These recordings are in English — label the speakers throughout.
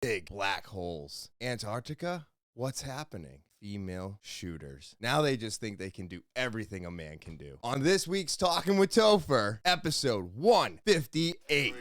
Speaker 1: big black holes. Antarctica? What's happening? Female shooters. Now they just think they can do everything a man can do. On this week's Talking with Topher, episode 158.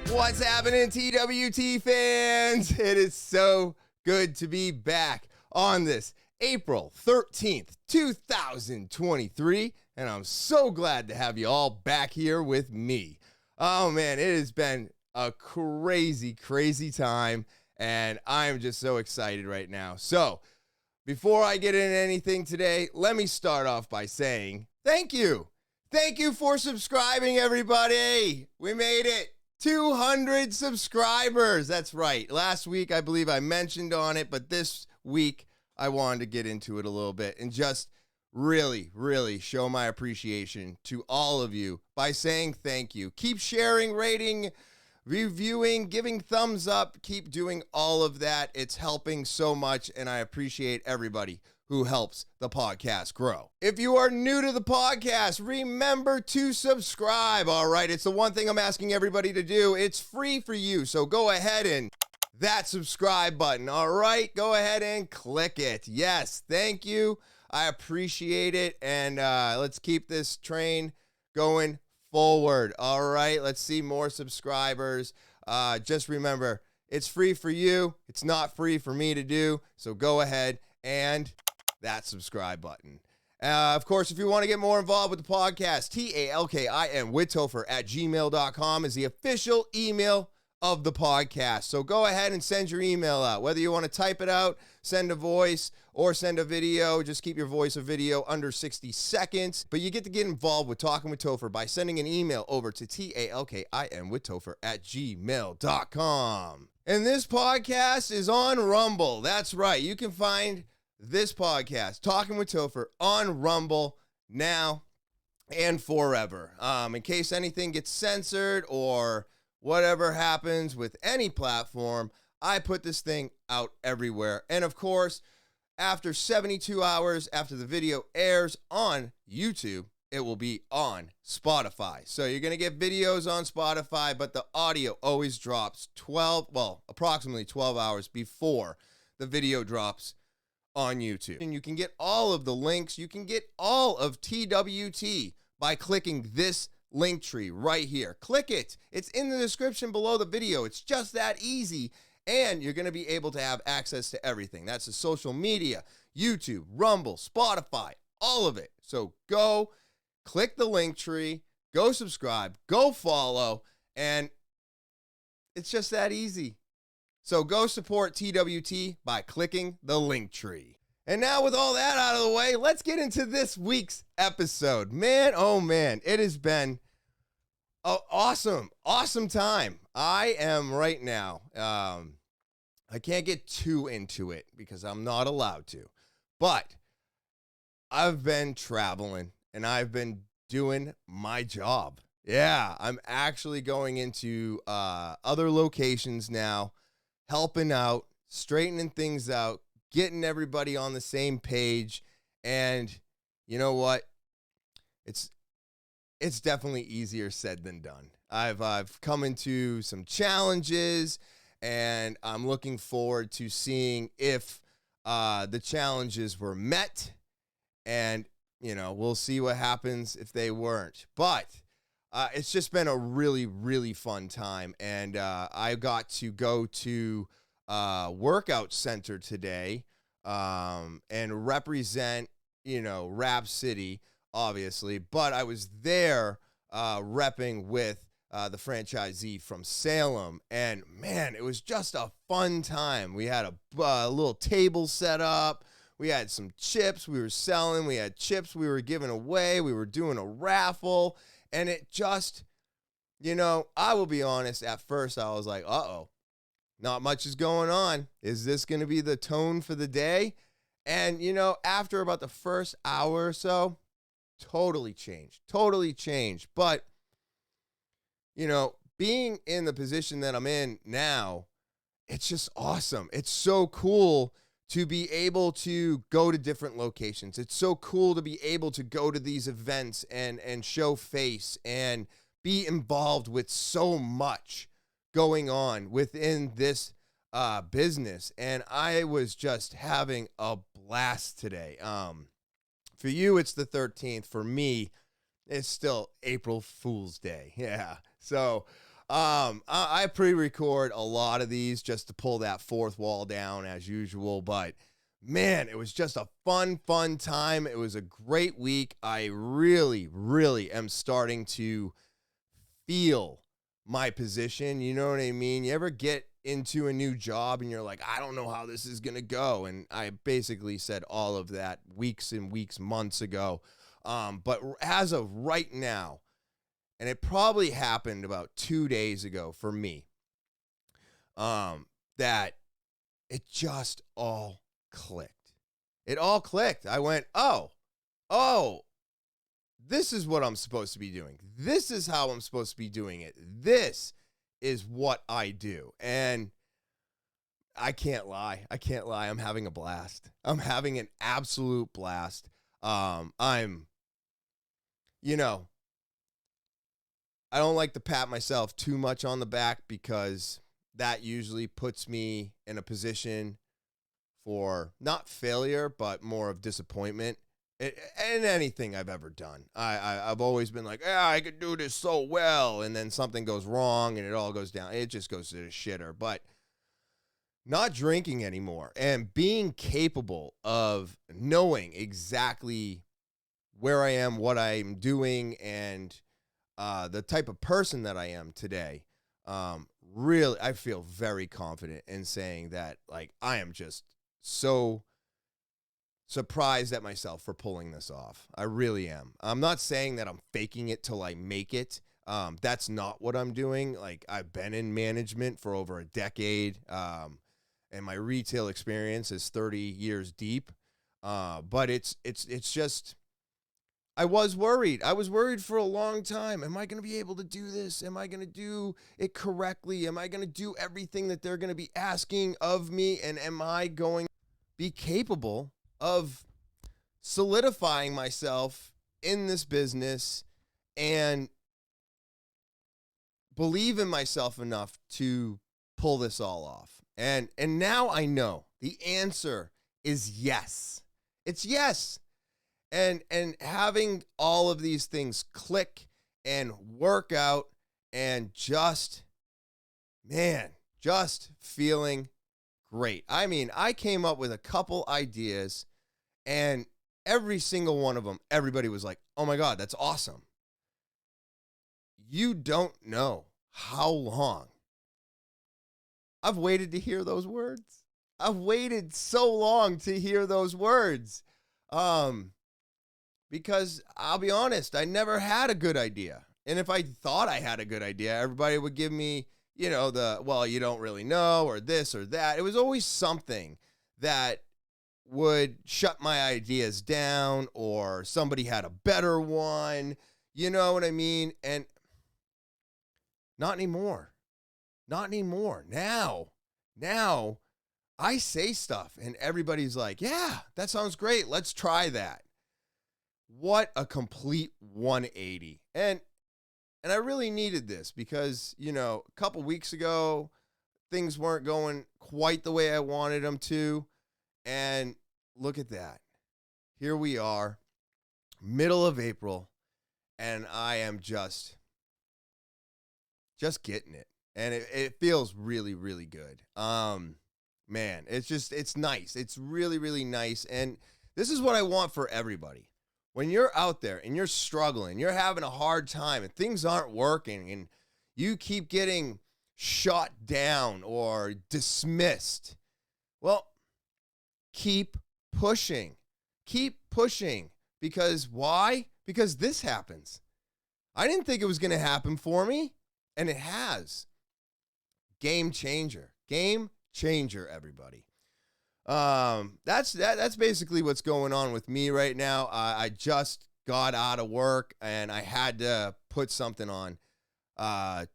Speaker 1: What's happening, TwT fans? It is so good to be back on this April 13th, 2023, and I'm so glad to have you all back here with me. Oh man, it has been a crazy time, and I'm just so excited right now. So, before I get into anything today, let me start off by saying thank you. Thank you for subscribing, everybody. We made it. 200 subscribers. That's right. Last week, I believe I mentioned on it, but this week, I wanted to get into it a little bit and just really show my appreciation to all of you by saying thank you. Keep sharing, rating, reviewing, giving thumbs up. Keep doing all of that. It's helping so much, and I appreciate everybody who helps the podcast grow. If you are new to the podcast, remember to subscribe, all right? It's the one thing I'm asking everybody to do. It's free for you, so go ahead and that subscribe button, all right? Go ahead and click it. Yes, thank you. I appreciate it, and let's keep this train going forward, all right? Let's see more subscribers. Just remember, it's free for you. It's not free for me to do, so go ahead and that subscribe button. Of course, if you want to get more involved with the podcast, talkinwithtopher@gmail.com is the official email of the podcast. So go ahead and send your email out. Whether you want to type it out, send a voice, or send a video, just keep your voice or video under 60 seconds. But you get to get involved with Talking with Topher by sending an email over to talkinwithtopher@gmail.com. And this podcast is on Rumble. That's right. You can find this podcast, Talking with Topher, on Rumble now and forever. In case anything gets censored or whatever happens with any platform, I put this thing out everywhere. And of course, after 72 hours after the video airs on YouTube, it will be on Spotify. So you're going to get videos on Spotify, but the audio always drops approximately 12 hours before the video drops on YouTube. And you can get all of the links. You can get all of TwT by clicking this link tree right here. Click it. It's in the description below the video. It's just that easy. And you're going to be able to have access to everything. That's the social media, YouTube, Rumble, Spotify, all of it. So go click the link tree, go subscribe, go follow, and it's just that easy. So go support TwT by clicking the link tree. And now with all that out of the way, let's get into this week's episode. Man, oh man, it has been an awesome time. I am right now, I can't get too into it because I'm not allowed to, but I've been traveling and I've been doing my job. Yeah, I'm actually going into other locations now, helping out, straightening things out, getting everybody on the same page. And you know what? It's definitely easier said than done. I've come into some challenges, and I'm looking forward to seeing if the challenges were met. And, we'll see what happens if they weren't. But it's just been a really fun time. And I got to go to workout center today and represent, Rap City, obviously. But I was there repping with the franchisee from Salem. And, man, it was just a fun time. We had a little table set up. We had some chips we were selling. We had chips we were giving away. We were doing a raffle. And it just, I will be honest, at first I was like, uh-oh, not much is going on. Is this going to be the tone for the day? And, after about the first hour or so, totally changed. But, being in the position that I'm in now, it's just awesome. It's so cool to be able to go to different locations. It's so cool to be able to go to these events and show face and be involved with so much going on within this business. And I was just having a blast today. For you, it's the 13th. For me, it's still April Fool's Day. Yeah. So I pre-record a lot of these just to pull that fourth wall down as usual. But man, it was just a fun time. It was a great week. I really, really am starting to feel my position. You know what I mean? You ever get into a new job and you're like, I don't know how this is going to go. And I basically said all of that weeks and weeks, months ago. But as of right now, and it probably happened about 2 days ago for me, that it just all clicked. It all clicked. I went, oh, this is what I'm supposed to be doing. This is how I'm supposed to be doing it. This is what I do. And I can't lie. I'm having a blast. I'm having an absolute blast. I don't like to pat myself too much on the back because that usually puts me in a position for not failure, but more of disappointment in anything I've ever done. I've always been like, yeah, I could do this so well. And then something goes wrong and it all goes down. It just goes to the shitter. But not drinking anymore and being capable of knowing exactly where I am, what I'm doing, and the type of person that I am today, really, I feel very confident in saying that, like, I am just so surprised at myself for pulling this off. I really am. I'm not saying that I'm faking it till I make it. That's not what I'm doing. Like, I've been in management for over a decade, and my retail experience is 30 years deep. But it's just, I was worried. I was worried for a long time. Am I going to be able to do this? Am I going to do it correctly? Am I going to do everything that they're going to be asking of me? And am I going to be capable of solidifying myself in this business and believe in myself enough to pull this all off? And now I know the answer is yes. It's yes. And having all of these things click and work out and just feeling great. I mean, I came up with a couple ideas and every single one of them, everybody was like, oh my God, that's awesome. You don't know how long I've waited to hear those words. I've waited so long to hear those words. Because I'll be honest, I never had a good idea. And if I thought I had a good idea, everybody would give me, you don't really know, or this or that. It was always something that would shut my ideas down, or somebody had a better one. You know what I mean? And not anymore. Not anymore. Now I say stuff and everybody's like, yeah, that sounds great. Let's try that. What a complete 180. And I really needed this because, a couple weeks ago, things weren't going quite the way I wanted them to. And look at that. Here we are, middle of April, and I am just getting it. And it feels really, really good. Man, it's nice. It's really, really nice. And this is what I want for everybody. When you're out there and you're struggling, you're having a hard time and things aren't working and you keep getting shot down or dismissed, well, keep pushing. Keep pushing. Because why? Because this happens. I didn't think it was going to happen for me, and it has. Game changer. Game changer, everybody. That's basically what's going on with me right now. I just got out of work, and I had to put something on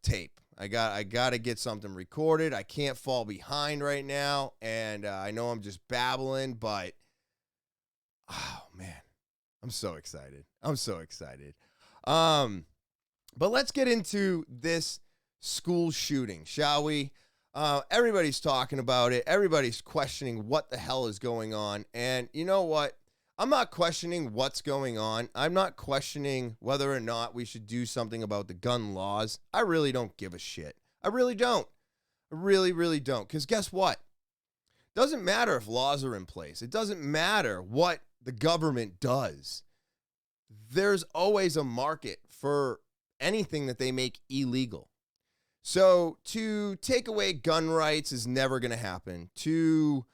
Speaker 1: tape. I got to get something recorded. I can't fall behind right now, and I know I'm just babbling, but oh man, I'm so excited. But let's get into this school shooting, shall we? Everybody's talking about it. Everybody's questioning what the hell is going on. And you know what? I'm not questioning what's going on. I'm not questioning whether or not we should do something about the gun laws. I really don't give a shit. I really don't. I really, really don't. Because guess what? It doesn't matter if laws are in place. It doesn't matter what the government does. There's always a market for anything that they make illegal. So to take away gun rights is never going to happen. To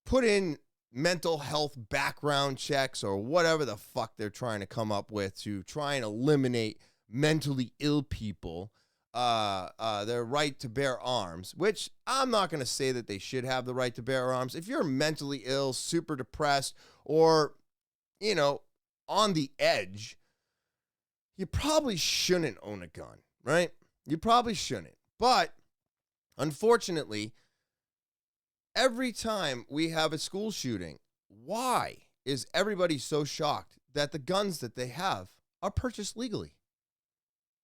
Speaker 1: put in mental health background checks or whatever the fuck they're trying to come up with to try and eliminate mentally ill people, their right to bear arms, which I'm not going to say that they should have the right to bear arms. If you're mentally ill, super depressed, or, on the edge, you probably shouldn't own a gun, right? You probably shouldn't. But unfortunately, every time we have a school shooting, why is everybody so shocked that the guns that they have are purchased legally?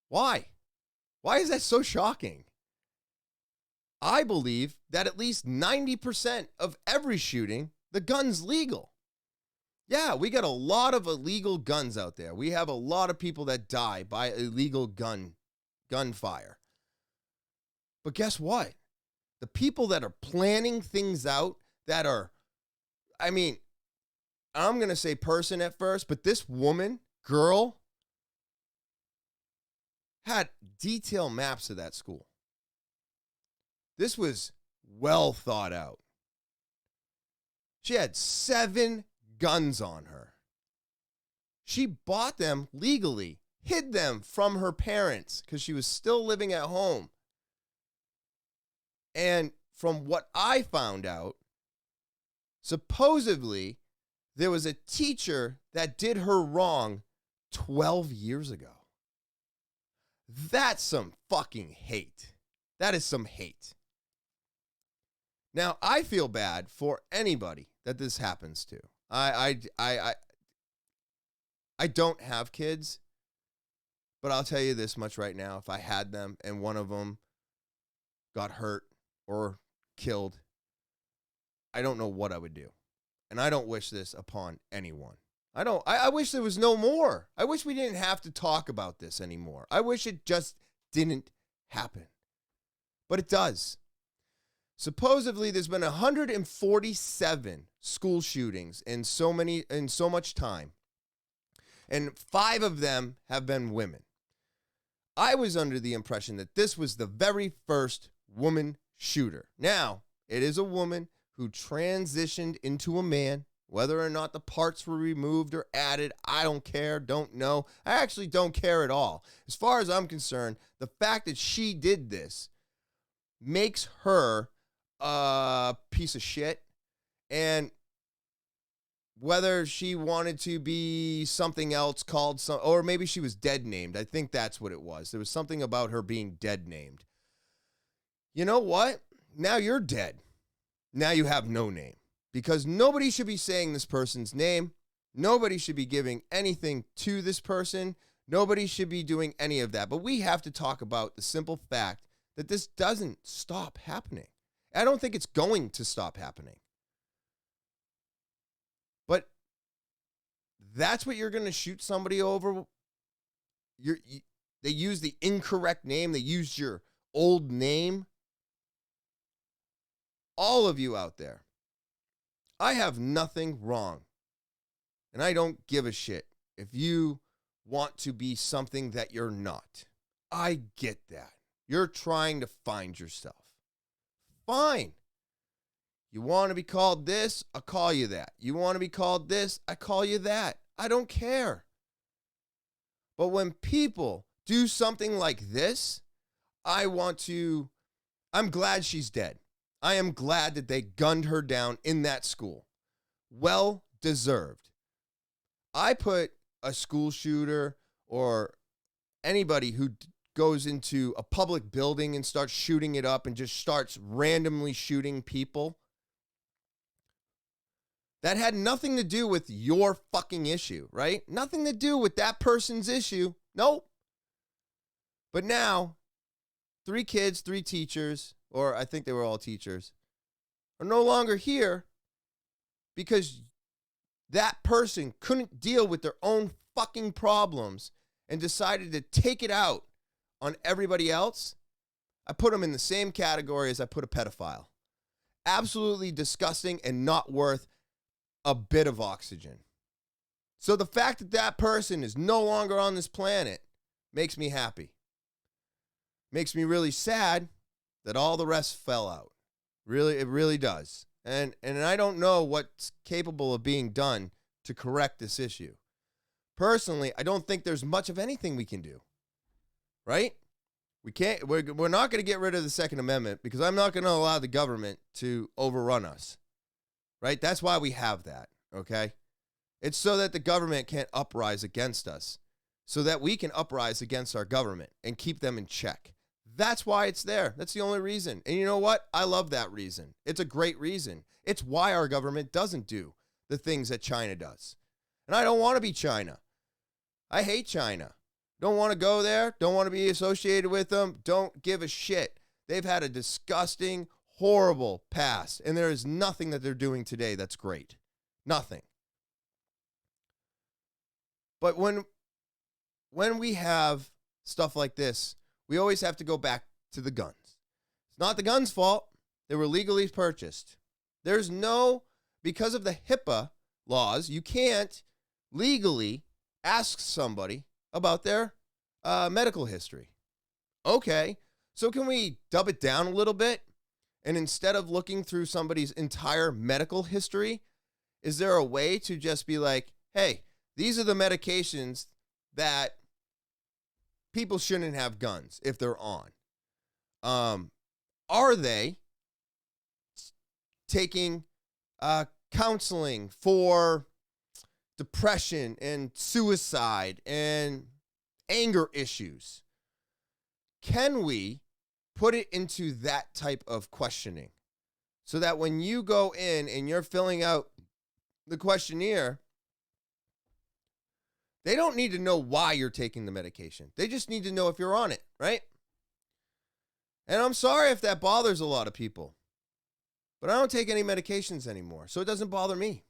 Speaker 1: Why? Why is that so shocking? I believe that at least 90% of every shooting, the gun's legal. Yeah, we got a lot of illegal guns out there. We have a lot of people that die by illegal gunfire. But guess what? The people that are planning things out that are, I'm going to say person at first, but this girl, had detailed maps of that school. This was well thought out. She had 7 guns on her. She bought them legally, hid them from her parents because she was still living at home. And from what I found out, supposedly there was a teacher that did her wrong 12 years ago. That's some fucking hate. That is some hate. Now, I feel bad for anybody that this happens to. I don't have kids, but I'll tell you this much right now. If I had them and one of them got hurt or killed, I don't know what I would do. And I don't wish this upon anyone. I wish there was no more. I wish we didn't have to talk about this anymore. I wish it just didn't happen. But it does. Supposedly, there's been 147 school shootings in so much time. And 5 of them have been women. I was under the impression that this was the very first woman shooter. Now, it is a woman who transitioned into a man. Whether or not the parts were removed or added, I don't care, don't know. I actually don't care at all. As far as I'm concerned, the fact that she did this makes her a piece of shit. And whether she wanted to be something else called or maybe she was dead named. I think that's what it was. There was something about her being dead named. You know what? Now you're dead. Now you have no name. Because nobody should be saying this person's name. Nobody should be giving anything to this person. Nobody should be doing any of that. But we have to talk about the simple fact that this doesn't stop happening. I don't think it's going to stop happening. But that's what you're going to shoot somebody over? They used the incorrect name. They used your old name. All of you out there. I have nothing wrong, and I don't give a shit if you want to be something that you're not. I get that. You're trying to find yourself. Fine. You want to be called this? I'll call you that. You want to be called this? I call you that. I don't care. But when people do something like this, I'm glad she's dead. I am glad that they gunned her down in that school. Well deserved. I put a school shooter or anybody who goes into a public building and starts shooting it up and just starts randomly shooting people. That had nothing to do with your fucking issue, right? Nothing to do with that person's issue. Nope. But now, 3 kids, 3 teachers, or I think they were all teachers, are no longer here because that person couldn't deal with their own fucking problems and decided to take it out on everybody else. I put them in the same category as I put a pedophile. Absolutely disgusting and not worth a bit of oxygen. So the fact that that person is no longer on this planet makes me happy. Makes me really sad that all the rest fell out. Really, it really does. And I don't know what's capable of being done to correct this issue. Personally, I don't think there's much of anything we can do. Right? We're not going to get rid of the Second Amendment because I'm not going to allow the government to overrun us. Right? That's why we have that, okay? It's so that the government can't uprise against us, so that we can uprise against our government and keep them in check. That's why it's there. That's the only reason. And you know what? I love that reason. It's a great reason. It's why our government doesn't do the things that China does. And I don't want to be China. I hate China. Don't want to go there. Don't want to be associated with them. Don't give a shit. They've had a disgusting, horrible past, and there is nothing that they're doing today that's great. Nothing. But when we have stuff like this, we always have to go back to the guns. It's not the guns' fault. They were legally purchased. Because of the HIPAA laws, you can't legally ask somebody about their medical history. Okay, so can we dub it down a little bit? And instead of looking through somebody's entire medical history, is there a way to just be like, hey, these are the medications that people shouldn't have guns if they're on? Are they taking counseling for depression and suicide and anger issues? Can we put it into that type of questioning so that when you go in and you're filling out the questionnaire, they don't need to know why you're taking the medication. They just need to know if you're on it, right? And I'm sorry if that bothers a lot of people, but I don't take any medications anymore, so it doesn't bother me.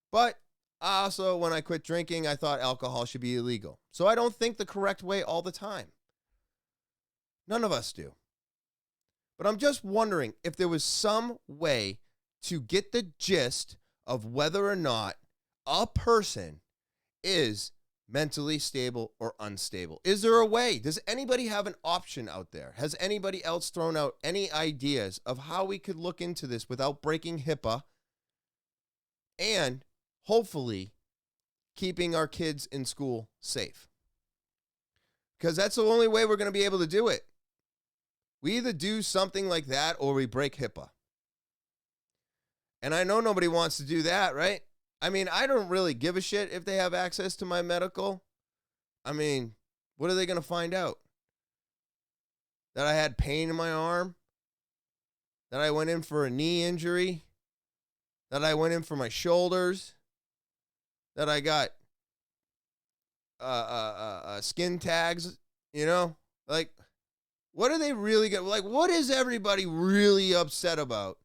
Speaker 1: But also, when I quit drinking, I thought alcohol should be illegal. So I don't think the correct way all the time. None of us do. But I'm just wondering if there was some way to get the gist of whether or not a person is mentally stable or unstable. Is there a way? Does anybody have an option out there? Has anybody else thrown out any ideas of how we could look into this without breaking HIPAA and hopefully keeping our kids in school safe? Because that's the only way we're going to be able to do it. We either do something like that or we break HIPAA. And I know nobody wants to do that, right? I mean, I don't really give a shit if they have access to my medical. I mean, what are they going to find out? That I had pain in my arm? That I went in for a knee injury? That I went in for my shoulders? That I got skin tags, you know? Like, what are they really going to, like, what is everybody really upset about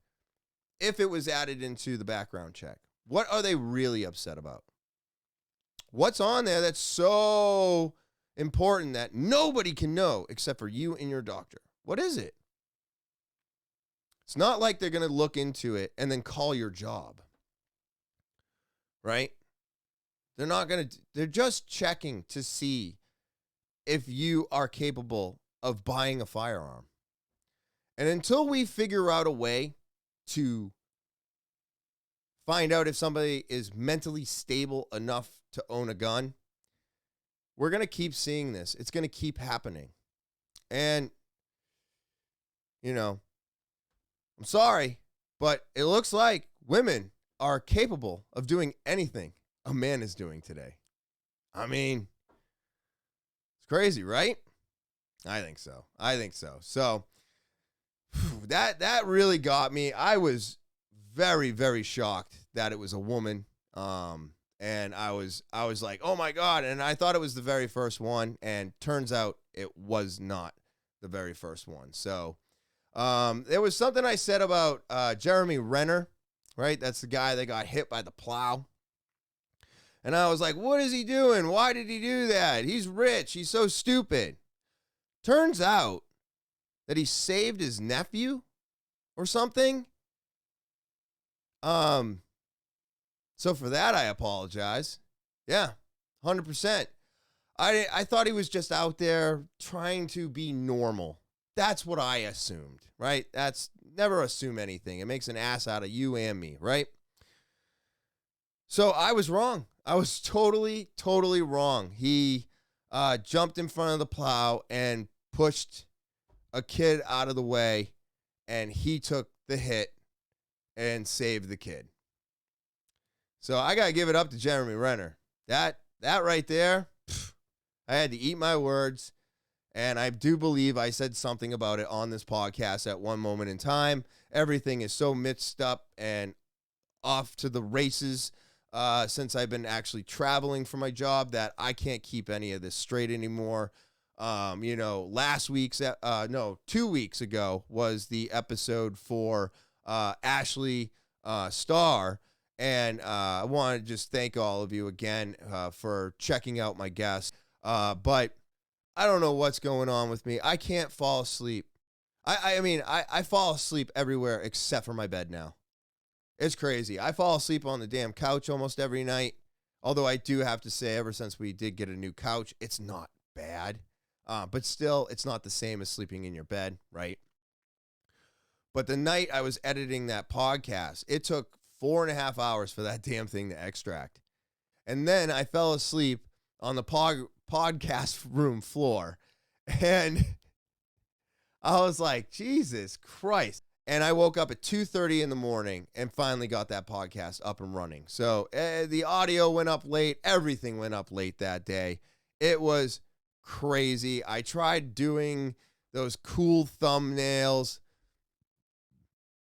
Speaker 1: if it was added into the background check? What are they really upset about? What's on there that's so important that nobody can know except for you and your doctor? What is it? It's not like they're going to look into it and then call your job, right? They're not going to, they're just checking to see if you are capable of buying a firearm. And until we figure out a way to find out if somebody is mentally stable enough to own a gun. We're going to keep seeing this. It's going to keep happening. And, you know, I'm sorry, but it looks like women are capable of doing anything a man is doing today. I mean, it's crazy, right? I think so. So that really got me. I was very, very shocked that it was a woman. And I was like, oh my God. And I thought it was the very first one. And turns out it was not the very first one. So there was something I said about Jeremy Renner, right? That's the guy that got hit by the plow. And I was like, what is he doing? Why did he do that? He's rich. He's so stupid. Turns out that he saved his nephew or something. So for that, I apologize. Yeah, 100%. I thought he was just out there trying to be normal. That's what I assumed, right? That's never assume anything. It makes an ass out of you and me, right? So I was wrong. I was totally wrong. He jumped in front of the plow and pushed a kid out of the way, and he took the hit and saved the kid. So I got to give it up to Jeremy Renner. That right there, I had to eat my words, and I do believe I said something about it on this podcast at one moment in time. Everything is so mixed up and off to the races since I've been actually traveling for my job that I can't keep any of this straight anymore. 2 weeks ago was the episode for Ashley Starr. And I want to just thank all of you again for checking out my guest. But I don't know what's going on with me. I can't fall asleep. I fall asleep everywhere except for my bed now. It's crazy. I fall asleep on the damn couch almost every night. Although I do have to say, ever since we did get a new couch, it's not bad. But still, it's not the same as sleeping in your bed, right? But the night I was editing that podcast, it took 4.5 hours for that damn thing to extract. And then I fell asleep on the podcast room floor. And I was like, Jesus Christ. And I woke up at 2:30 in the morning and finally got that podcast up and running. So the audio went up late. Everything went up late that day. It was crazy. I tried doing those cool thumbnails.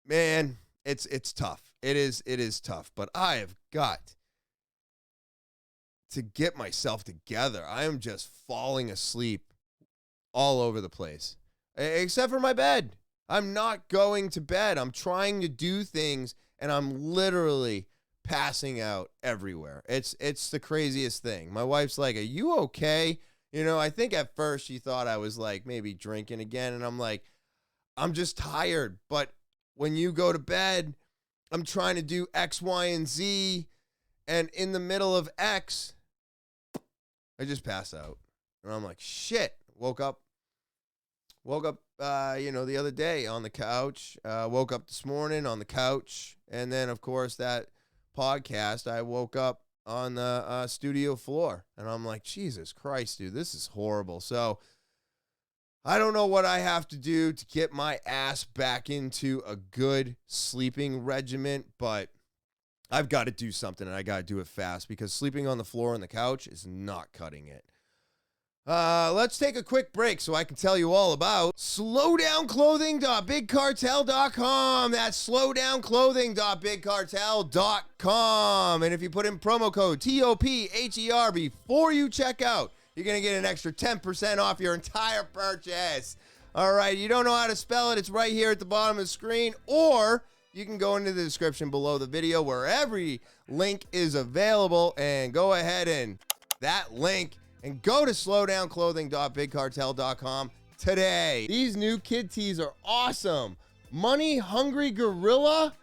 Speaker 1: Man, it's tough. It is tough, but I have got to get myself together. I am just falling asleep all over the place, except for my bed. I'm not going to bed. I'm trying to do things, and I'm literally passing out everywhere. It's the craziest thing. My wife's like, "Are you okay?" I think at first she thought I was like maybe drinking again, and I'm like, I'm just tired. But when you go to bed, I'm trying to do X, Y, and Z, and in the middle of X, I just pass out. And I'm like, shit. Woke up, the other day on the couch. Woke up this morning on the couch. And then, of course, that podcast, I woke up on the studio floor. And I'm like, Jesus Christ, dude, this is horrible. So I don't know what I have to do to get my ass back into a good sleeping regimen, but I've got to do something, and I got to do it fast because sleeping on the floor on the couch is not cutting it. Let's take a quick break so I can tell you all about slowdownclothing.bigcartel.com. That's slowdownclothing.bigcartel.com. And if you put in promo code TOPHER before you check out, you're going to get an extra 10% off your entire purchase. All right, you don't know how to spell it, it's right here at the bottom of the screen, or you can go into the description below the video where every link is available, and go ahead and that link and go to slowdownclothing.bigcartel.com today. These new kid tees are awesome. Money Hungry Gorilla?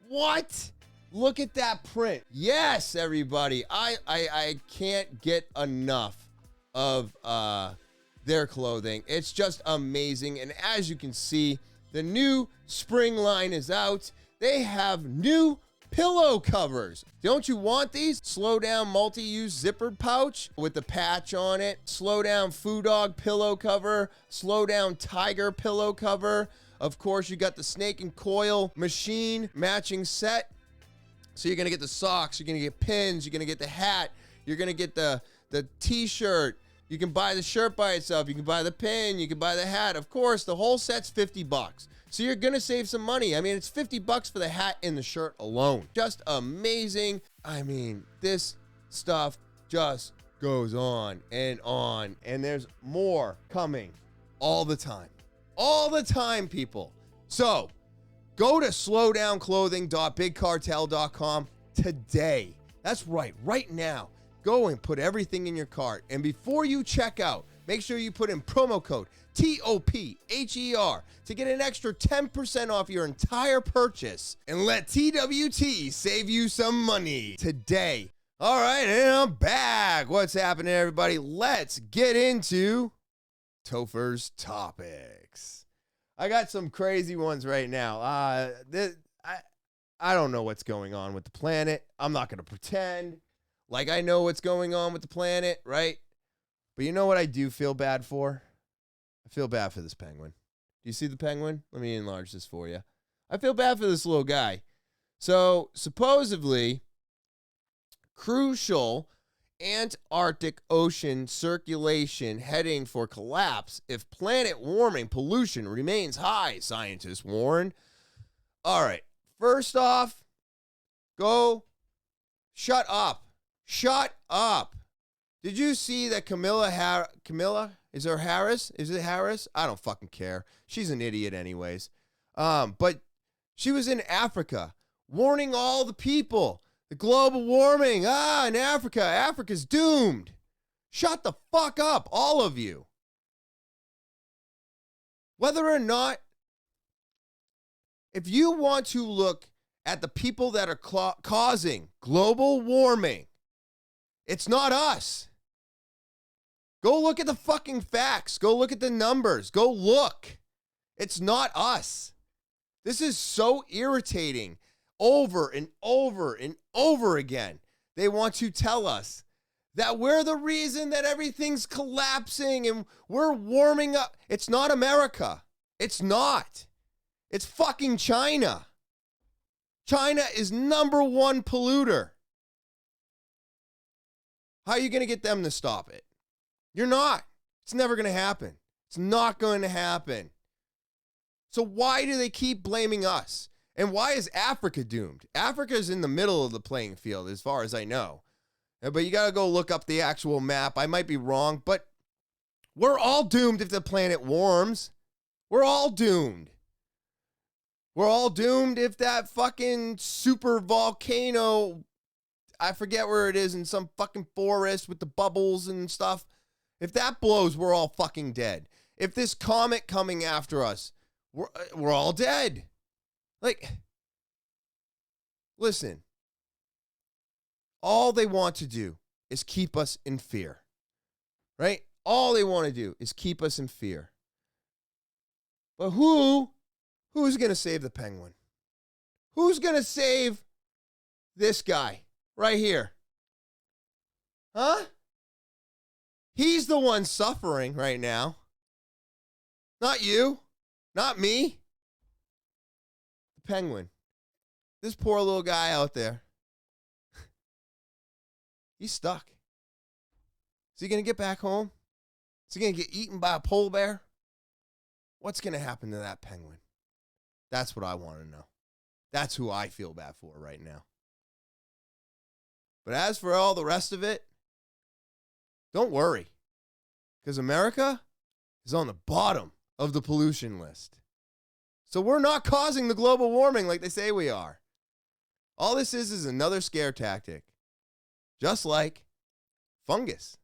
Speaker 1: What? Look at that print. Yes, everybody. I can't get enough of their clothing. It's just amazing. And as you can see, the new spring line is out. they have new pillow covers. Don't you want these? Slow down multi-use zippered pouch with the patch on it. Slow down Foo Dog pillow cover. Slow down Tiger pillow cover. Of course, you got the snake and coil machine matching set. So you're gonna get the socks, you're gonna get pins, you're gonna get the hat, you're gonna get the t-shirt. You can buy the shirt by itself, you can buy the pin, you can buy the hat. Of course, the whole set's $50. So you're gonna save some money. I mean, it's $50 for the hat and the shirt alone. Just amazing. I mean, this stuff just goes on, and there's more coming all the time. All the time, people. So go to slowdownclothing.bigcartel.com today. That's right now. Go and put everything in your cart. And before you check out, make sure you put in promo code TOPHER to get an extra 10% off your entire purchase. And let TWT save you some money today. All right, and I'm back. What's happening, everybody? Let's get into Topher's topics. I got some crazy ones right now. I don't know what's going on with the planet. I'm not going to pretend like I know what's going on with the planet, right? But you know what I do feel bad for? I feel bad for this penguin. Do you see the penguin? Let me enlarge this for you. I feel bad for this little guy. So, supposedly, crucial Antarctic ocean circulation heading for collapse if planet warming pollution remains high, scientists warn. All right, first off, go shut up. Shut up. Did you see that Camilla, is her Harris? Is it Harris? I don't fucking care. She's an idiot anyways. But she was in Africa warning all the people. The global warming, in Africa. Africa's doomed. Shut the fuck up, all of you. Whether or not, if you want to look at the people that are causing global warming, it's not us. Go look at the fucking facts. Go look at the numbers. Go look. It's not us. This is so irritating. Over and over and over again, they want to tell us that we're the reason that everything's collapsing and we're warming up. It's not America. It's not. It's fucking China. China is #1 polluter. How are you going to get them to stop it? You're not. It's never going to happen. It's not going to happen. So why do they keep blaming us? And why is Africa doomed? Africa's in the middle of the playing field, as far as I know. But you got to go look up the actual map. I might be wrong, but we're all doomed if the planet warms. We're all doomed. We're all doomed if that fucking super volcano, I forget where it is, in some fucking forest with the bubbles and stuff. If that blows, we're all fucking dead. If this comet coming after us, we're all dead. Like, listen, all they want to do is keep us in fear, right? All they want to do is keep us in fear. But who's going to save the penguin? Who's going to save this guy right here? Huh? He's the one suffering right now. Not you, not me. Penguin. This poor little guy out there. He's stuck. Is he going to get back home? Is he going to get eaten by a polar bear? What's going to happen to that penguin? That's what I want to know. That's who I feel bad for right now. But as for all the rest of it, don't worry. Because America is on the bottom of the pollution list. So we're not causing the global warming like they say we are. All this is another scare tactic. Just like fungus.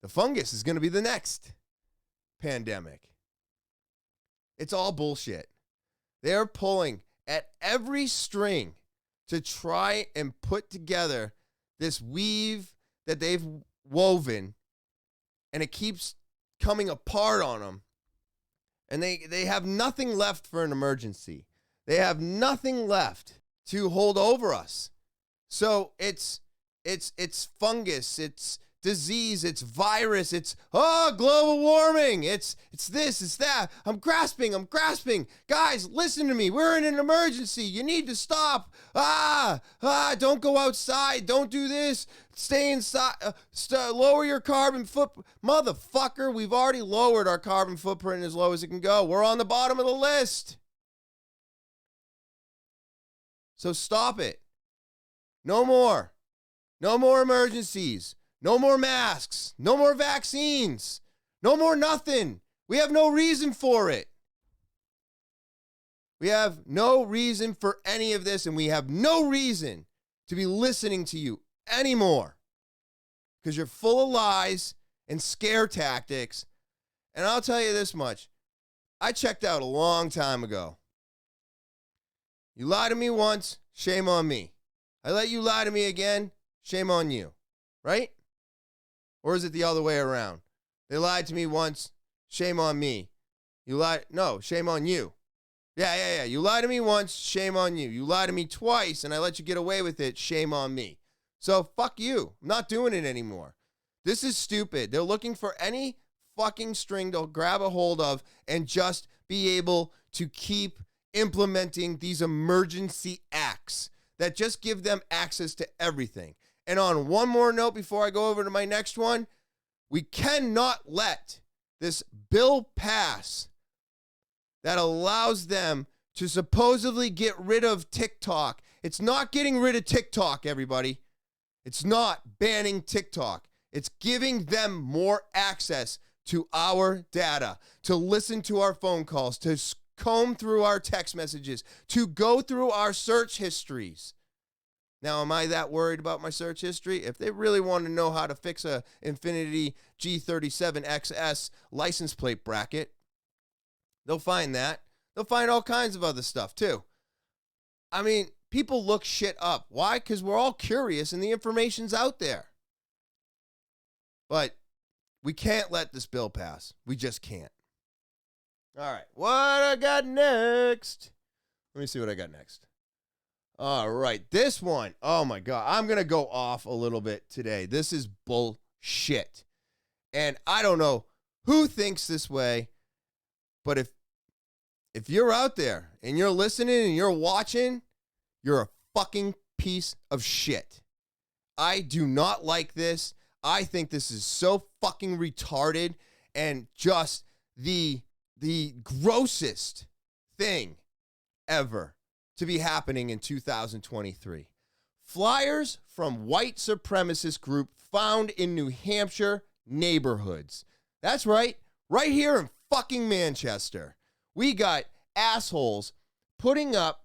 Speaker 1: The fungus is going to be the next pandemic. It's all bullshit. They're pulling at every string to try and put together this weave that they've woven, and it keeps coming apart on them. And they have nothing left for an emergency. They have nothing left to hold over us. So it's fungus, it's disease, it's virus, it's global warming, it's this, it's that. I'm grasping. Guys, listen to me. We're in an emergency. You need to stop. Don't go outside. Don't do this. Stay inside. Lower your carbon footprint. Motherfucker, we've already lowered our carbon footprint as low as it can go. We're on the bottom of the list. So stop it. No more. No more emergencies. No more masks. No more vaccines. No more nothing. We have no reason for it. We have no reason for any of this, and we have no reason to be listening to you anymore because you're full of lies and scare tactics. And I'll tell you this much. I checked out a long time ago. You lie to me once, shame on me. I let you lie to me again, shame on you. Right? Or is it the other way around? They lied to me once, shame on me. You lied, no, shame on you. Yeah. You lied to me once, shame on you. You lied to me twice and I let you get away with it, shame on me. So fuck you. I'm not doing it anymore. This is stupid. They're looking for any fucking string to grab a hold of and just be able to keep implementing these emergency acts that just give them access to everything. And on one more note before I go over to my next one, we cannot let this bill pass that allows them to supposedly get rid of TikTok. It's not getting rid of TikTok, everybody. It's not banning TikTok. It's giving them more access to our data, to listen to our phone calls, to comb through our text messages, to go through our search histories. Now, am I that worried about my search history? If they really want to know how to fix a Infiniti G37XS license plate bracket, they'll find that. They'll find all kinds of other stuff, too. I mean, people look shit up. Why? Because we're all curious and the information's out there. But we can't let this bill pass. We just can't. All right, what I got next? Let me see what I got next. All right, this one, oh my God, I'm going to go off a little bit today. This is bullshit. And I don't know who thinks this way, but if you're out there and you're listening and you're watching, you're a fucking piece of shit. I do not like this. I think this is so fucking retarded and just the grossest thing ever to be happening in 2023. Flyers from white supremacist group found in New Hampshire neighborhoods. That's right here in fucking Manchester. We got assholes putting up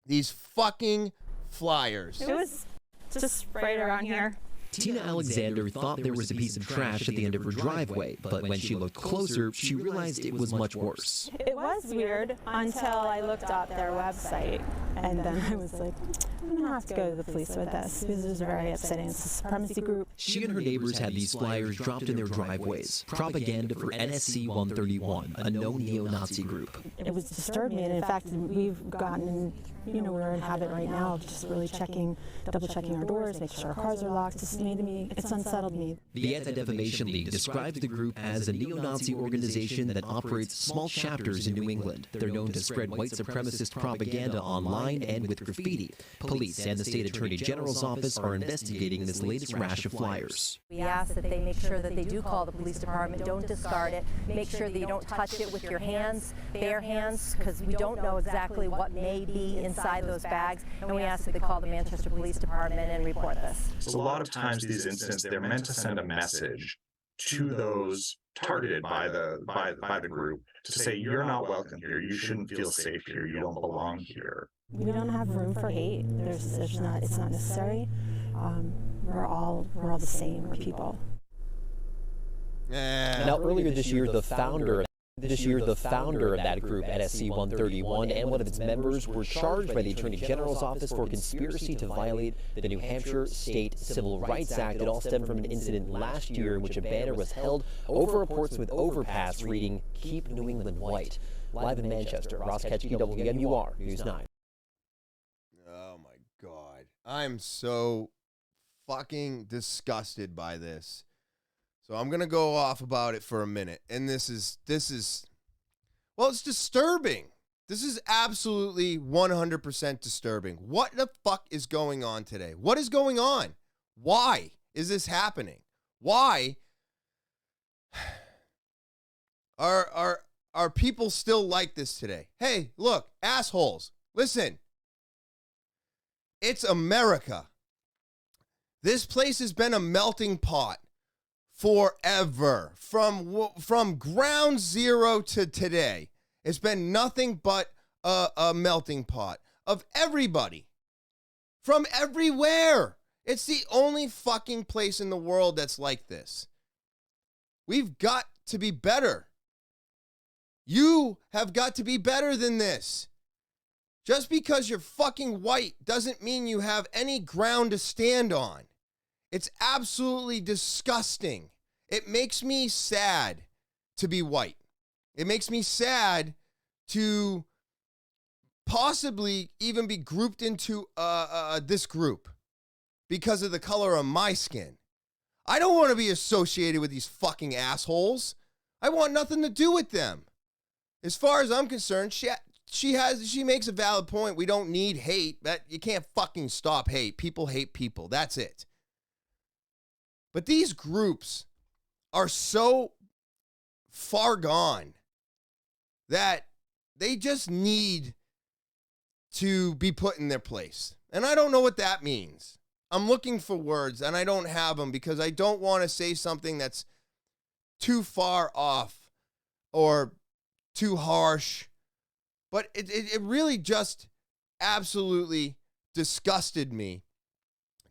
Speaker 1: these fucking flyers.
Speaker 2: It was just right around here.
Speaker 3: Tina Alexander thought there was a piece of trash at the end of her driveway, but when she looked closer, she realized it was much worse.
Speaker 2: It was weird until I looked up their website, and then I was like, I'm going to have to go to the police with this. This is very upsetting. It's a supremacy group.
Speaker 3: She and her neighbors had these flyers dropped in their driveways. Propaganda for NSC 131, a known neo-Nazi group.
Speaker 2: It was disturbing, and in fact, we've gotten, we're in habit right now of just really double-checking our doors, making sure our cars are locked. It's unsettled me.
Speaker 3: The Anti-Defamation League describes the group as a neo-Nazi organization that operates small chapters in New England. They're known to spread white supremacist propaganda online and with graffiti. Police and the state attorney general's office are investigating this latest rash of flyers.
Speaker 4: We ask that they make sure that they do call the police department, don't discard it, make sure that you don't touch it with your hands, bare hands, because we don't know exactly what may be inside those bags, and we ask that they call the Manchester Police Department and report this.
Speaker 5: So a lot of times these incidents, they're meant to send a message to those targeted by the group to say, you're not welcome here, you shouldn't feel safe here, you don't belong here.
Speaker 2: We don't have room for hate. It's not necessary. We're all the same. We're people.
Speaker 6: Now, earlier this year, the founder
Speaker 3: This year, the founder of that group, NSC 131, and one of its members were charged by the Attorney General's office for conspiracy to violate the New Hampshire State Civil Rights Act. It all stemmed from an incident last year in which a banner was held over reports with overpass reading, "Keep New England White." Live in Manchester, Ross Ketchke, WMUR News 9.
Speaker 1: Oh my God. I'm so fucking disgusted by this. So I'm going to go off about it for a minute. And this is, well, it's disturbing. This is absolutely 100% disturbing. What the fuck is going on today? What is going on? Why is this happening? Why are people still like this today? Hey, look, assholes, listen. It's America. This place has been a melting pot forever. From ground zero to today, it's been nothing but a melting pot of everybody from everywhere. It's the only fucking place in the world that's like this. We've got to be better. You have got to be better than this. Just because you're fucking white doesn't mean you have any ground to stand on. It's absolutely disgusting. It makes me sad to be white. It makes me sad to possibly even be grouped into this group because of the color of my skin. I don't want to be associated with these fucking assholes. I want nothing to do with them. As far as I'm concerned, she makes a valid point. We don't need hate. That you can't fucking stop hate. People hate people. That's it. But these groups are so far gone that they just need to be put in their place. And I don't know what that means. I'm looking for words and I don't have them because I don't want to say something that's too far off or too harsh. But it really just absolutely disgusted me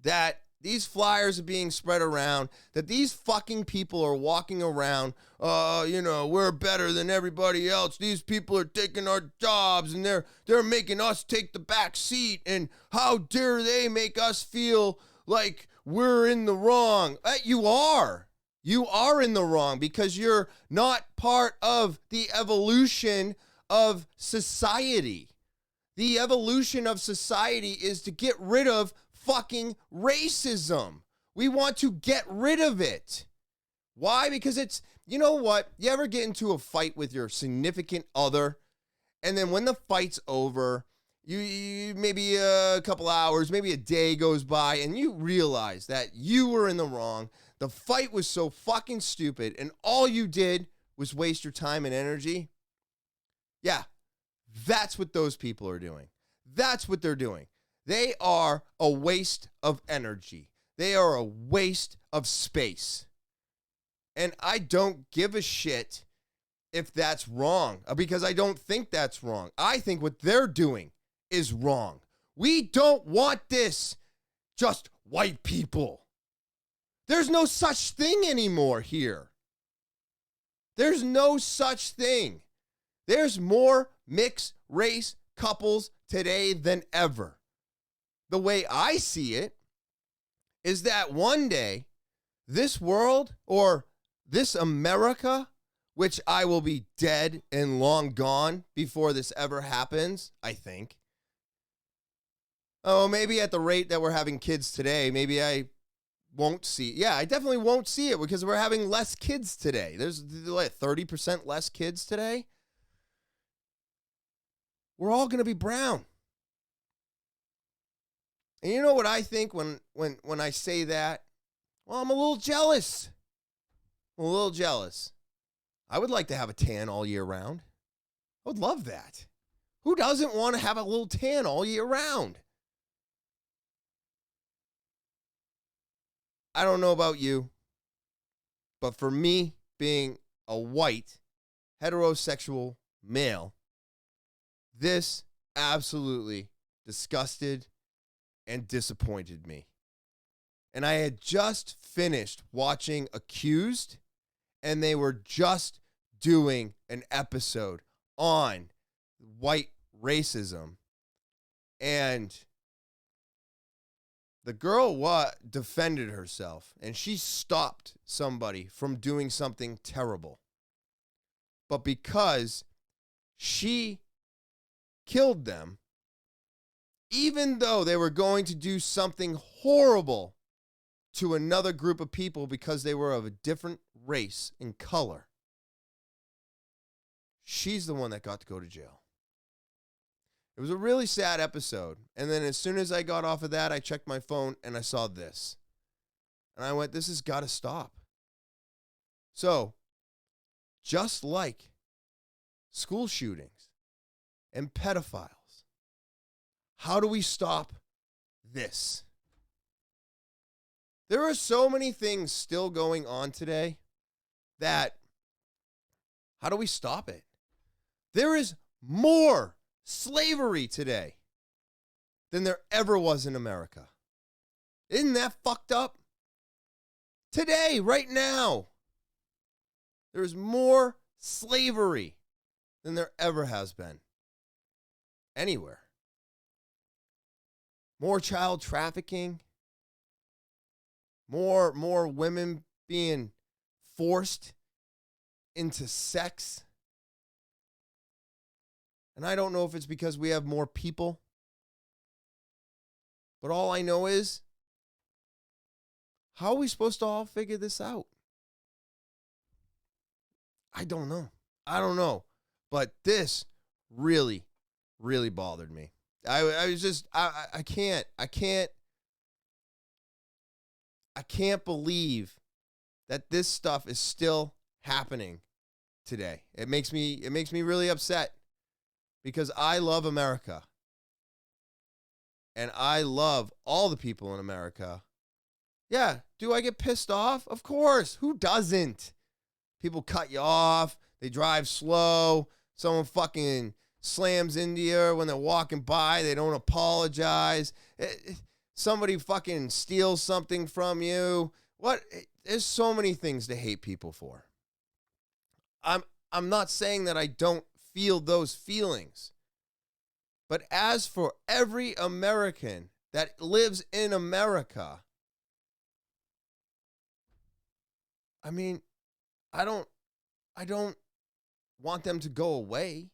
Speaker 1: that these flyers are being spread around, that these fucking people are walking around, we're better than everybody else. These people are taking our jobs and they're making us take the back seat. And how dare they make us feel like we're in the wrong? You are. You are in the wrong because you're not part of the evolution of society. The evolution of society is to get rid of fucking racism. We want to get rid of it. Why? Because it's, you know what? You ever get into a fight with your significant other, and then when the fight's over, you maybe a couple hours, maybe a day goes by, and you realize that you were in the wrong. The fight was so fucking stupid, and all you did was waste your time and energy. Yeah, that's what those people are doing. That's what they're doing. They are a waste of energy. They are a waste of space. And I don't give a shit if that's wrong, because I don't think that's wrong. I think what they're doing is wrong. We don't want this, just white people. There's no such thing anymore here. There's no such thing. There's more mixed race couples today than ever. The way I see it is that one day, this world or this America, which I will be dead and long gone before this ever happens, I think. Oh, maybe at the rate that we're having kids today, maybe I won't see it. Yeah, I definitely won't see it because we're having less kids today. There's like 30% less kids today. We're all going to be brown. And you know what I think when I say that? Well, I'm a little jealous. I'm a little jealous. I would like to have a tan all year round. I would love that. Who doesn't want to have a little tan all year round? I don't know about you, but for me, being a white, heterosexual male, this absolutely disgusted and disappointed me. And I had just finished watching Accused, and they were just doing an episode on white racism, and the girl defended herself, and she stopped somebody from doing something terrible. But because she killed them, even though they were going to do something horrible to another group of people because they were of a different race and color, she's the one that got to go to jail. It was a really sad episode. And then as soon as I got off of that, I checked my phone and I saw this. And I went, this has got to stop. So, just like school shootings and pedophiles, how do we stop this? There are so many things still going on today that, how do we stop it? There is more slavery today than there ever was in America. Isn't that fucked up? Today, right now, there's more slavery than there ever has been anywhere. More child trafficking, more women being forced into sex. And I don't know if it's because we have more people, but all I know is, how are we supposed to all figure this out? I don't know. But this really, really bothered me. I can't believe that this stuff is still happening today. It makes me really upset. Because I love America. And I love all the people in America. Yeah, do I get pissed off? Of course. Who doesn't? People cut you off. They drive slow. Someone fucking slams into you when they're walking by. They don't apologize. Somebody fucking steals something from you. There's so many things to hate people for. I'm not saying that I don't feel those feelings. But as for every American that lives in America, I mean, I don't want them to go away.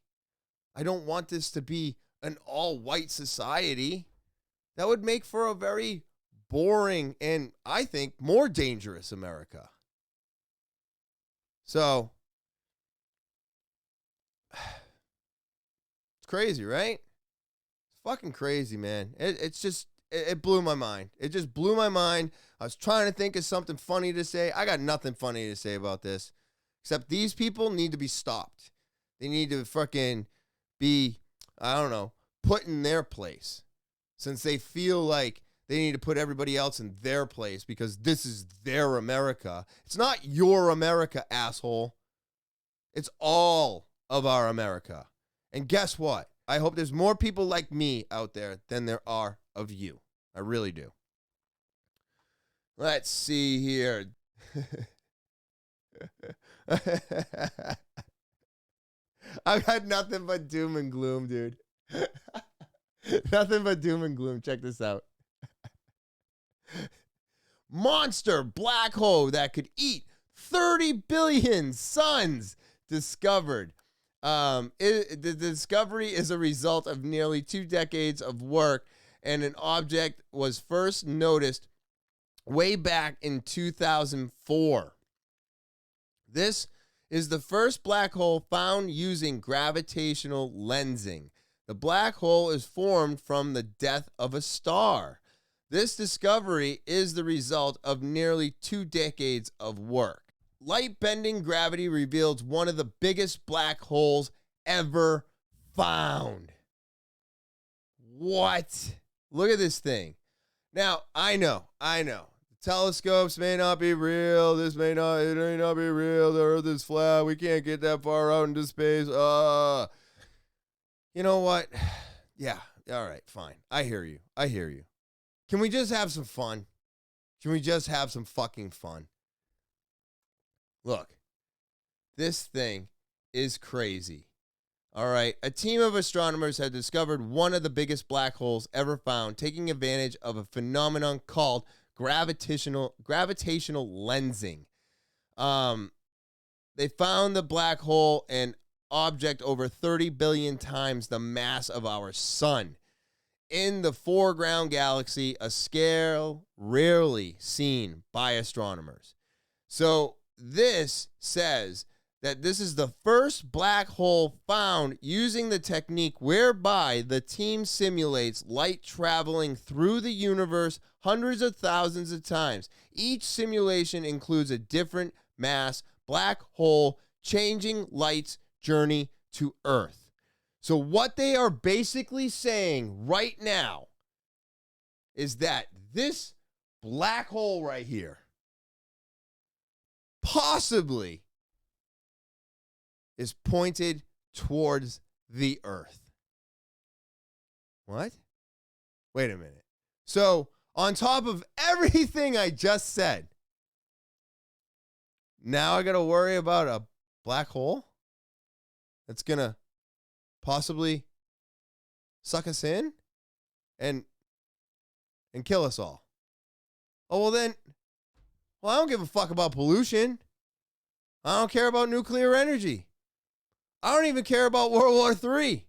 Speaker 1: I don't want this to be an all-white society. That would make for a very boring and, I think, more dangerous America. So, it's crazy, right? It's fucking crazy, man. It blew my mind. It just blew my mind. I was trying to think of something funny to say. I got nothing funny to say about this, except these people need to be stopped. They need to fucking be, I don't know, put in their place, since they feel like they need to put everybody else in their place because this is their America. It's not your America, asshole. It's all of our America. And guess what? I hope there's more people like me out there than there are of you. I really do. Let's see here. I've had nothing but doom and gloom, dude. Nothing but doom and gloom. Check this out. Monster black hole that could eat 30 billion suns discovered. The discovery is a result of nearly 2 decades of work, and an object was first noticed way back in 2004. This is the first black hole found using gravitational lensing. The black hole is formed from the death of a star. This discovery is the result of nearly 2 decades of work. Light-bending gravity reveals one of the biggest black holes ever found. What? Look at this thing. Now, I know. The telescopes may not be real. It may not be real. The Earth is flat. We can't get that far out into space. You know what? Yeah, all right, fine. I hear you. Can we just have some fun? Can we just have some fucking fun? Look, this thing is crazy. All right. A team of astronomers had discovered one of the biggest black holes ever found, taking advantage of a phenomenon called gravitational lensing. They found the black hole, an object over 30 billion times the mass of our sun, in the foreground galaxy, a scale rarely seen by astronomers. So this says that this is the first black hole found using the technique whereby the team simulates light traveling through the universe hundreds of thousands of times. Each simulation includes a different mass black hole changing light's journey to Earth. So what they are basically saying right now is that this black hole right here possibly is pointed towards the Earth. What? Wait a minute. So, on top of everything I just said, now I got to worry about a black hole that's going to possibly suck us in and kill us all. Oh, well, I don't give a fuck about pollution. I don't care about nuclear energy. I don't even care about World War III.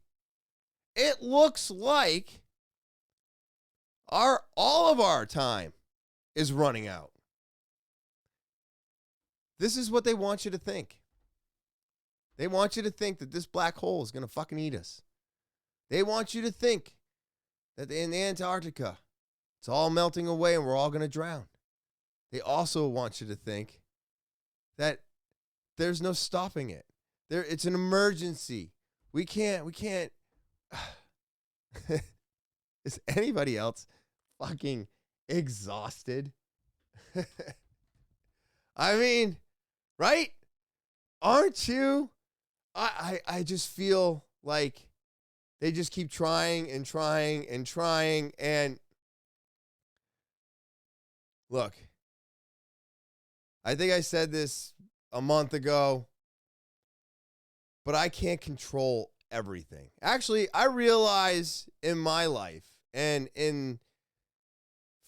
Speaker 1: It looks like all of our time is running out. This is what they want you to think. They want you to think that this black hole is going to fucking eat us. They want you to think that in Antarctica, it's all melting away and we're all going to drown. They also want you to think that there's no stopping it. It's an emergency. We can't. Is anybody else fucking exhausted? I mean, right? Aren't you? I just feel like they just keep trying and trying and trying. And look, I think I said this a month ago, but I can't control everything. Actually, I realize in my life and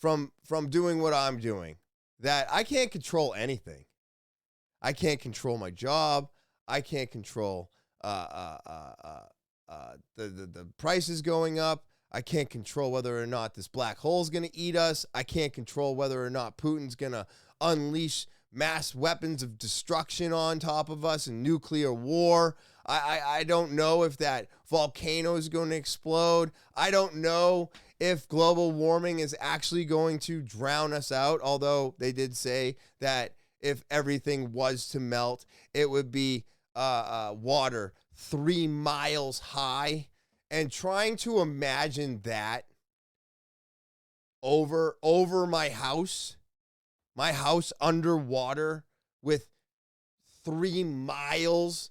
Speaker 1: from doing what I'm doing that I can't control anything. I can't control my job. I can't control the prices going up. I can't control whether or not this black hole is going to eat us. I can't control whether or not Putin's going to unleash mass weapons of destruction on top of us and nuclear war. I don't know if that volcano is going to explode. I don't know if global warming is actually going to drown us out, although they did say that if everything was to melt, it would be water 3 miles high. And trying to imagine that over my house underwater with 3 miles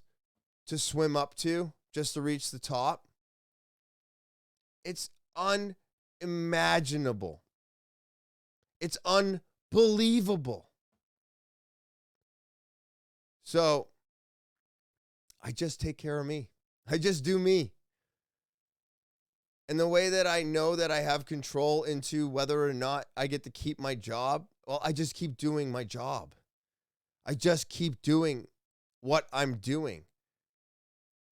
Speaker 1: to swim up to just to reach the top. It's unimaginable. It's unbelievable. So I just take care of me. I just do me. And the way that I know that I have control into whether or not I get to keep my job, well, I just keep doing my job. I just keep doing what I'm doing.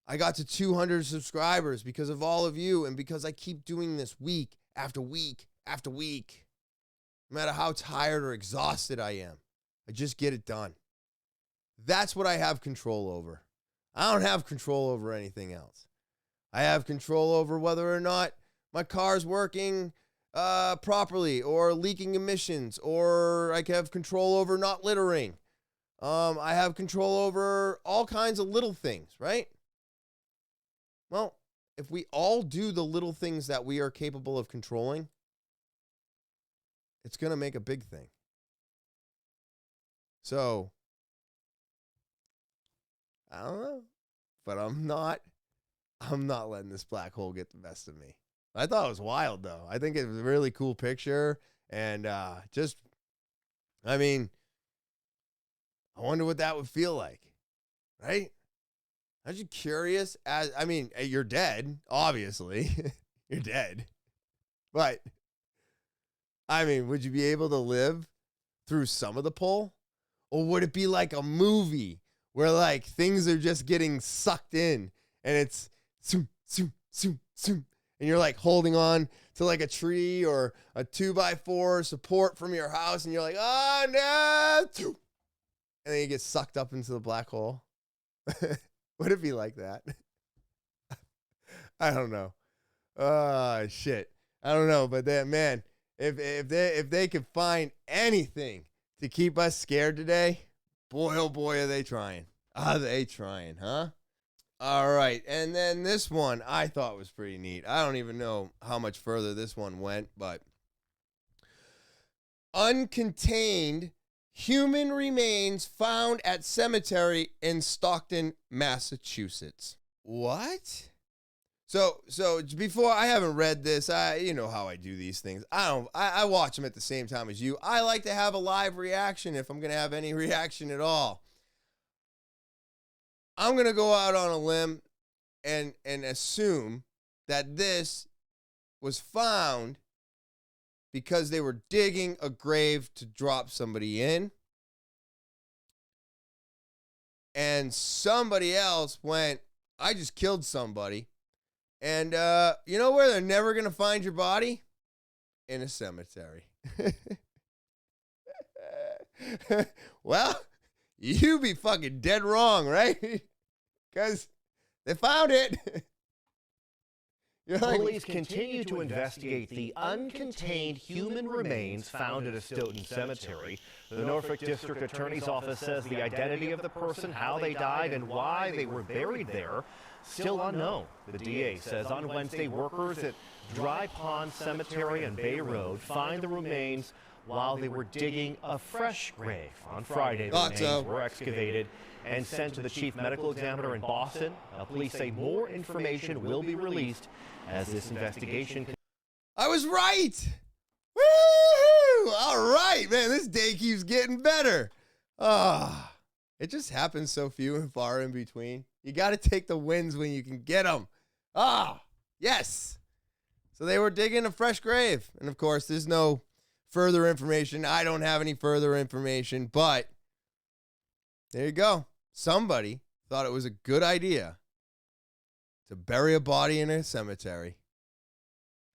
Speaker 1: I got to 200 subscribers because of all of you and because I keep doing this week after week after week. No matter how tired or exhausted I am, I just get it done. That's what I have control over. I don't have control over anything else. I have control over whether or not my car's working properly or leaking emissions, or I can have control over not littering. I have control over all kinds of little things, right? Well, if we all do the little things that we are capable of controlling, it's going to make a big thing. So, I don't know, but I'm not letting this black hole get the best of me. I thought it was wild, though. I think it was a really cool picture. And I wonder what that would feel like, right? Aren't you curious? I mean, you're dead, obviously. You're dead. But, I mean, would you be able to live through some of the pull? Or would it be like a movie where, like, things are just getting sucked in and it's zoom, zoom, zoom, zoom, and you're, like, holding on to, like, a tree or a 2x4 support from your house and you're like, oh, no, and then you get sucked up into the black hole? Would it be like that? I don't know. Shit. I don't know, but that, man, if they could find anything to keep us scared today, boy, oh boy, are they trying. Are they trying, huh? All right, and then this one I thought was pretty neat. I don't even know how much further this one went, but uncontained human remains found at cemetery in Stockton, Massachusetts. What? So before, I haven't read this. You know how I do these things. I watch them at the same time as you. I like to have a live reaction if I'm going to have any reaction at all. I'm going to go out on a limb and assume that this was found because they were digging a grave to drop somebody in. And somebody else went, I just killed somebody. And you know where they're never going to find your body? In a cemetery. Well, you be fucking dead wrong, right? Because they found it.
Speaker 6: Police continue to investigate the uncontained human remains found at a Stoughton cemetery. The Norfolk District Attorney's Office says the identity of the person, how they died, and why they were buried there still unknown. The DA says on Wednesday, workers at Dry Pond Cemetery and Bay Road find the remains while they were digging a fresh grave. On Friday, the remains were excavated and sent to the chief medical examiner in Boston. Police say more information will be released as this investigation.
Speaker 1: I was right. Woo! All right, man. This day keeps getting better. It just happens so few and far in between. You got to take the wins when you can get them. Yes. So they were digging a fresh grave. And of course, there's no further information. I don't have any further information, but there you go. Somebody thought it was a good idea to bury a body in a cemetery.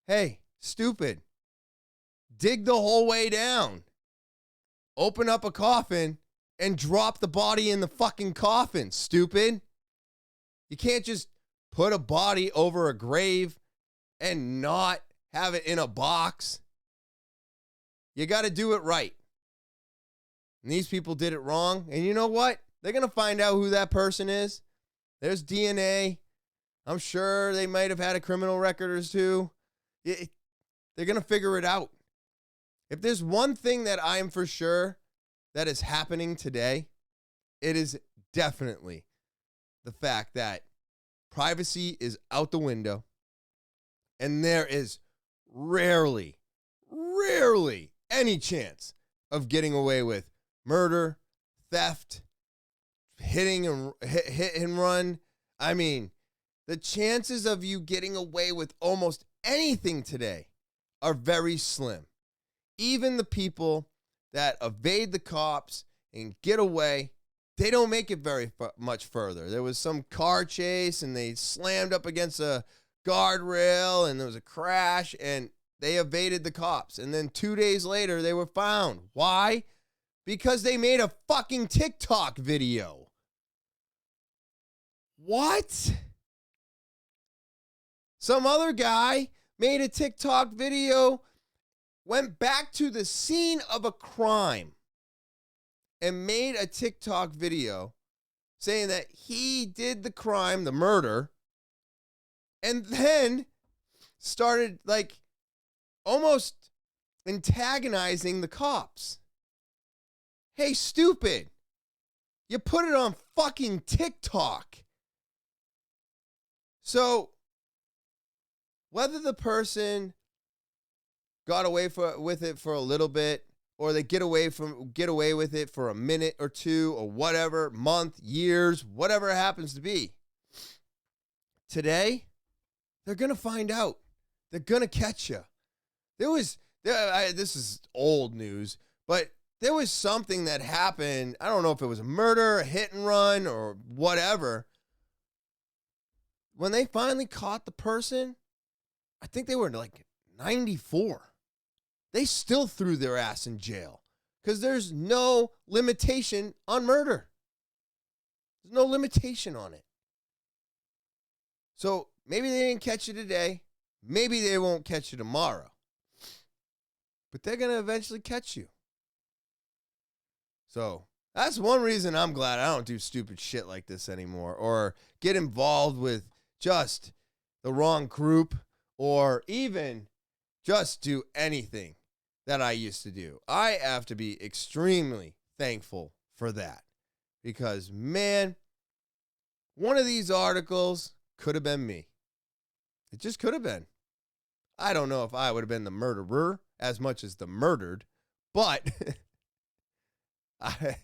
Speaker 1: Hey, stupid. Dig the whole way down. Open up a coffin and drop the body in the fucking coffin, stupid. You can't just put a body over a grave and not have it in a box. You got to do it right. And these people did it wrong. And you know what? They're going to find out who that person is. There's DNA. I'm sure they might have had a criminal record or two. They're going to figure it out. If there's one thing that I'm for sure that is happening today, it is definitely the fact that privacy is out the window and there is rarely any chance of getting away with murder, theft, hit and run. I mean, the chances of you getting away with almost anything today are very slim. Even the people that evade the cops and get away, they don't make it very much further. There was some car chase and they slammed up against a guardrail and there was a crash and they evaded the cops. And then 2 days later, they were found. Why? Because they made a fucking TikTok video. What? Some other guy made a TikTok video, went back to the scene of a crime, and made a TikTok video saying that he did the crime, the murder, and then started like almost antagonizing the cops. Hey, stupid. You put it on fucking TikTok. So, whether the person got away with it for a little bit, or they get away with it for a minute or two, or whatever, month, years, whatever it happens to be, today, they're going to find out. They're going to catch you. This is old news, but there was something that happened. I don't know if it was a murder, a hit and run, or whatever. When they finally caught the person, I think they were like 94. They still threw their ass in jail because there's no limitation on murder. There's no limitation on it. So maybe they didn't catch you today. Maybe they won't catch you tomorrow. But they're going to eventually catch you. So that's one reason I'm glad I don't do stupid shit like this anymore, or get involved with just the wrong group, or even just do anything that I used to do. I have to be extremely thankful for that, because, man, one of these articles could have been me. It just could have been. I don't know if I would have been the murderer as much as the murdered, but I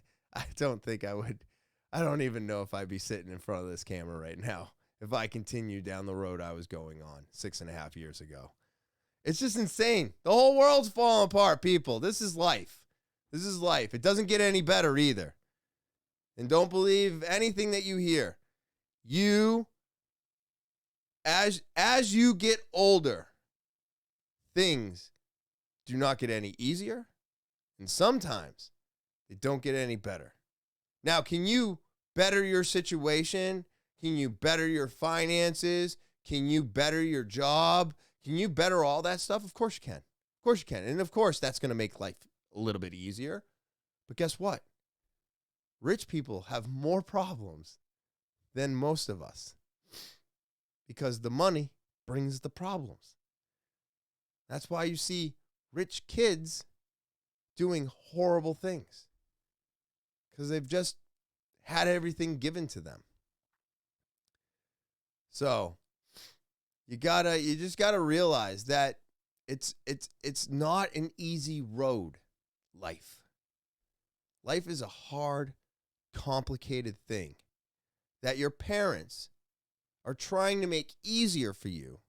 Speaker 1: don't think I would. I don't even know if I'd be sitting in front of this camera right now if I continued down the road I was going on 6.5 years ago. It's just insane. The whole world's falling apart, people. This is life. This is life. It doesn't get any better either. And don't believe anything that you hear. As you get older, things do not get any easier, and sometimes they don't get any better. Now, can you better your situation? Can you better your finances? Can you better your job? Can you better all that stuff? Of course you can. Of course you can. And of course, that's going to make life a little bit easier. But guess what? Rich people have more problems than most of us, because the money brings the problems. That's why you see rich kids doing horrible things, because they've just had everything given to them. So you just gotta realize that it's not an easy road. Life is a hard, complicated thing that your parents are trying to make easier for you.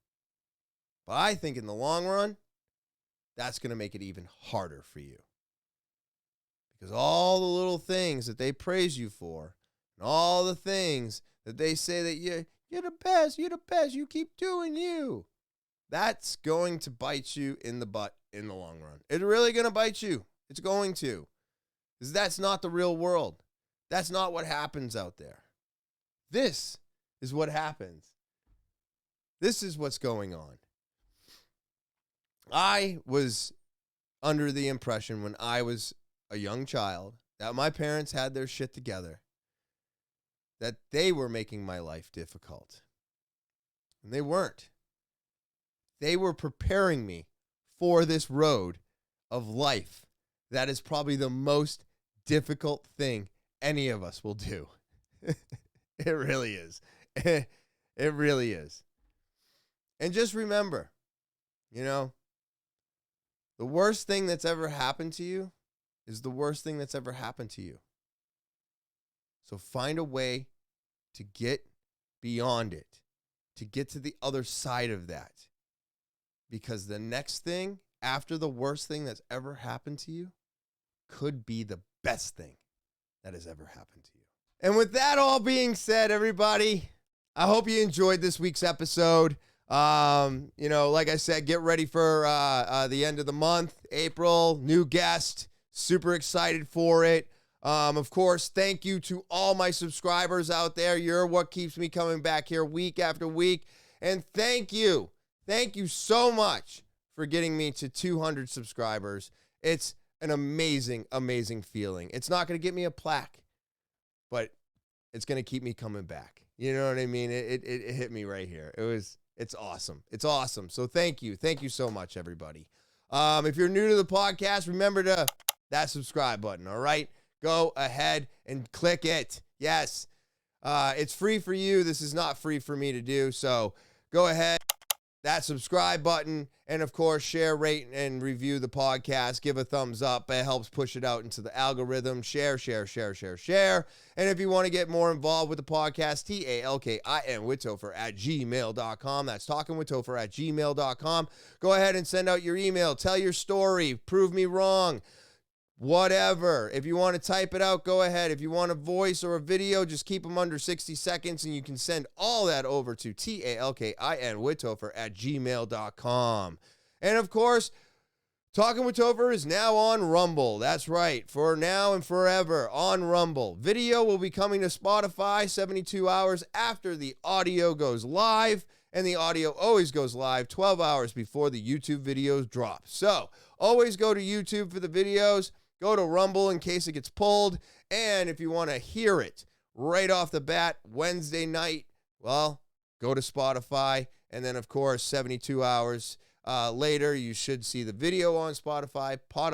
Speaker 1: But I think in the long run, that's going to make it even harder for you. Because all the little things that they praise you for, and all the things that they say that you're the best, you keep doing you, that's going to bite you in the butt in the long run. It's really going to bite you. It's going to. Because that's not the real world. That's not what happens out there. This is what happens. This is what's going on. I was under the impression when I was a young child that my parents had their shit together, that they were making my life difficult. And they weren't. They were preparing me for this road of life that is probably the most difficult thing any of us will do. It really is. It really is. And just remember, the worst thing that's ever happened to you is the worst thing that's ever happened to you. So find a way to get beyond it, to get to the other side of that. Because the next thing after the worst thing that's ever happened to you could be the best thing that has ever happened to you. And with that all being said, everybody, I hope you enjoyed this week's episode. Like I said, get ready for the end of the month, April, new guest, super excited for it. Of course, thank you to all my subscribers out there. You're what keeps me coming back here week after week. And thank you so much for getting me to 200 subscribers. It's an amazing, amazing feeling. It's not going to get me a plaque, but it's going to keep me coming back. You know what I mean? It hit me right here. It's awesome. It's awesome. So thank you. Thank you so much, everybody. If you're new to the podcast, remember that subscribe button, all right? Go ahead and click it. Yes. It's free for you. This is not free for me to do. So go ahead. that subscribe button, and of course, share, rate, and review the podcast. Give a thumbs up. It helps push it out into the algorithm. Share. And if you want to get more involved with the podcast, talkinwithtopher at gmail.com. That's talkinwithtopher at gmail.com. Go ahead and send out your email. Tell your story. Prove me wrong. Whatever. If you want to type it out, go ahead. If you want a voice or a video, just keep them under 60 seconds, and you can send all that over to talkinwithtopher at gmail.com. And of course, Talking with Topher is now on Rumble. That's right. For now and forever on Rumble. Video will be coming to Spotify 72 hours after the audio goes live. And the audio always goes live 12 hours before the YouTube videos drop. So always go to YouTube for the videos. Go to Rumble in case it gets pulled. And if you want to hear it right off the bat Wednesday night, well, go to Spotify. And then, of course, 72 hours later, you should see the video on Spotify pop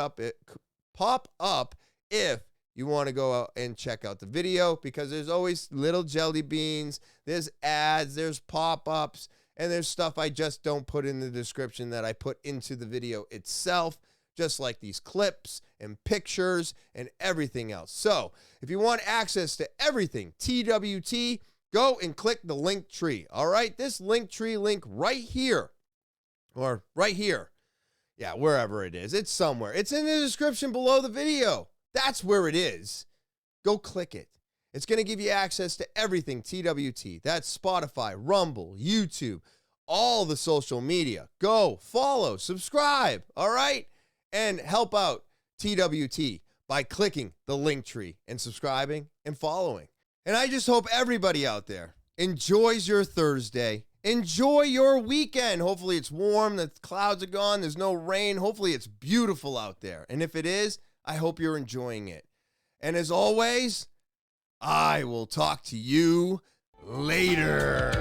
Speaker 1: up if you want to go out and check out the video, because there's always little jelly beans, there's ads, there's pop-ups, and there's stuff I just don't put in the description that I put into the video itself, just like these clips and pictures and everything else. So if you want access to everything TwT, go and click the link tree. All right, this link tree link right here, or right here. Yeah, wherever it is. It's somewhere. It's in the description below the video. That's where it is. Go click it. It's going to give you access to everything TwT. That's Spotify, Rumble, YouTube, all the social media. Go, follow, subscribe, all right? And help out TwT by clicking the link tree and subscribing and following. And I just hope everybody out there enjoys your Thursday. Enjoy your weekend. Hopefully it's warm, the clouds are gone, there's no rain. Hopefully it's beautiful out there. And if it is, I hope you're enjoying it. And as always, I will talk to you later.